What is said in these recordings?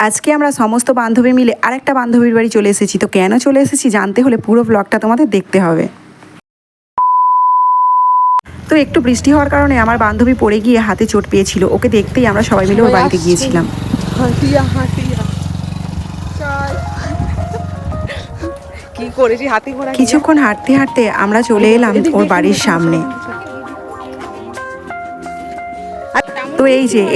আজকে আমরা সমস্ত বান্ধবী মিলে আরেকটা বান্ধবীর বাড়ি চলে এসেছি। তো কেন চলে এসেছি জানতে হলে পুরো ব্লগটা তোমাদের দেখতে হবে। তো একটু বৃষ্টি হওয়ার কারণে আমার বান্ধবী পড়ে গিয়ে হাতে চোট পেয়েছিল, ওকে দেখতেই আমরা সবাই মিলে ওর বাড়িতে গিয়েছিলাম। কিছুক্ষণ হাঁটতে হাঁটতে আমরা চলে এলাম ওর বাড়ির সামনে। তো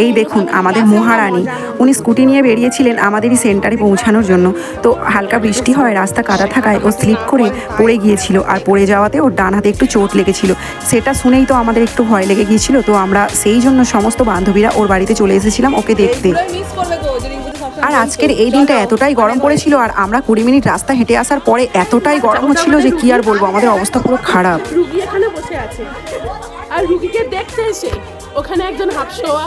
এই দেখুন আমাদের মহারানী, উনি স্কুটি নিয়ে বেরিয়েছিলেন আমাদেরই সেন্টারে পৌঁছানোর জন্য। তো হালকা বৃষ্টি হয়, রাস্তা কাদা থাকায় ও স্লিপ করে পড়ে গিয়েছিল, আর পড়ে যাওয়াতে ওর ডান হাতে একটু চোট লেগেছিল। সেটা শুনেই তো আমাদের একটু ভয় লেগে গিয়েছিল। তো আমরা সেই জন্য সমস্ত বান্ধবীরা ওর বাড়িতে চলে এসেছিলাম ওকে দেখতে। আর আজকের এই দিনটা এতটাই গরম পড়েছিল, আর আমরা 20 মিনিট রাস্তা হেঁটে আসার পরে এতটাই গরম হচ্ছিল যে কি আর বলবো, আমাদের অবস্থা পুরো খারাপ। রুগী এখানে বসে আছে, আর রুগীকে দেখতে এসে ওখানে একজন হাফ শোয়া,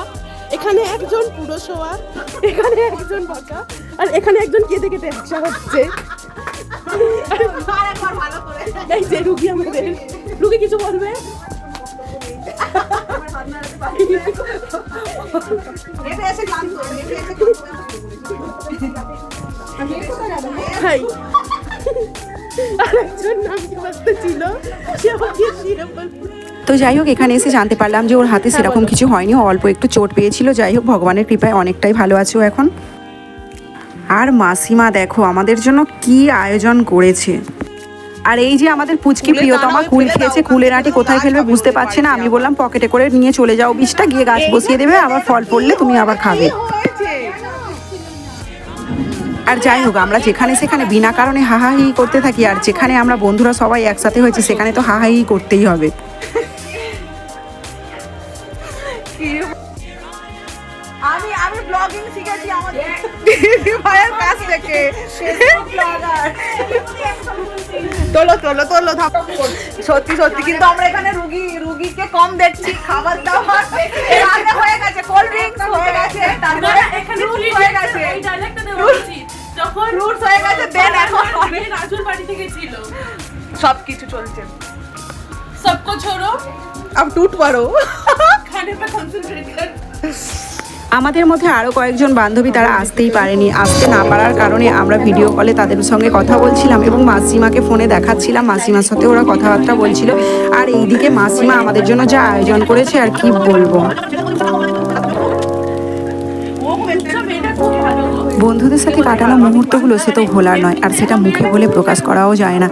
এখানে একজন পুরো শোয়া, এখানে একজন বসা, আর এখানে একজন কেঁদে কেটে আসা হচ্ছে। এই যে রুগী, আমাদের রুগী কিছু বলবে? আরেকজন নামতে বাঁচতে ছিল, সে আমাকে শিরোপল। তো যাই হোক, এখানে এসে জানতে পারলাম যে ওর হাতে সেরকম কিছু হয়নি, অল্প একটু চোট পেয়েছিল। যাই হোক, ভগবানের কৃপায় অনেকটাই ভালো আছে ও এখন। আর মাসিমা দেখো আমাদের জন্য কি আয়োজন করেছে। আর এই যে আমাদের পুচকি প্রিয়তমা কুল খেয়েছে, কুলের আটি কোথায় ফেলবে বুঝতে পারছে না। আমি বললাম পকেটে করে নিয়ে চলে যাও বীজটা, গিয়ে গাছ বসিয়ে দেবে, আবার ফল পড়লে তুমি আবার খাবে। আর যাই হোক, আমরা যেখানে সেখানে বিনা কারণে হাহাহি করতে থাকি, আর যেখানে আমরা বন্ধুরা সবাই একসাথে হয়েছে সেখানে তো হাহাহি করতেই হবে। আমি ব্লগিং শিখেছি আমাদের দিদি ভাইয়ের কাছ থেকে। তোলো তোলো তোলো, সত্যি সত্যি কিন্তু আমরা এখানে রুগীকে কম দেখছি। খাবার দাবার রান্না হয়ে গেছে, কোল্ড ড্রিঙ্কস হয়ে গেছে, তারপরে এখানে ফ্রুটস হয়ে গেছে, এই ডায়লগটা দেওয়া উচিত। যখন ফ্রুটস হয়ে গেছে, দেন এখন রাজুর বাড়ি থেকে ছিল, সবকিছু চলছে। সবকো ছোড়ো, আব টুট পারো, খানে পে কনসেন্ট্রেট কর। আমাদের মধ্যে আরও কয়েকজন বান্ধবী তারা আসতেই পারেনি। আসতে না পারার কারণে আমরা ভিডিও কলে তাদের সঙ্গে কথা বলছিলাম এবং মাসিমাকে ফোনে দেখাচ্ছিলাম, মাসিমার সাথে ওরা কথাবার্তা বলছিল। আর এইদিকে মাসিমা আমাদের জন্য যা আয়োজন করেছে আর কি বলবো। বন্ধুদের সাথে কাটানো মুহূর্তগুলো সে তো ভোলার নয়, আর সেটা মুখে বলে প্রকাশ করাও যায় না।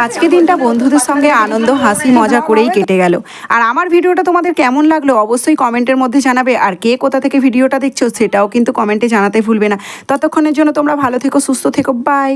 আজকে দিনটা বন্ধুদের সঙ্গে আনন্দ হাসি মজা করেই কেটে গেল। আর আমার ভিডিওটা তোমাদের কেমন লাগলো অবশ্যই কমেন্টের মধ্যে জানাবে, আর কে কোথা থেকে ভিডিওটা দেখছো সেটাও কিন্তু কমেন্টে জানাতে ভুলবে না। ততক্ষণের জন্য তোমরা ভালো থেকো, সুস্থ থেকো, বাই।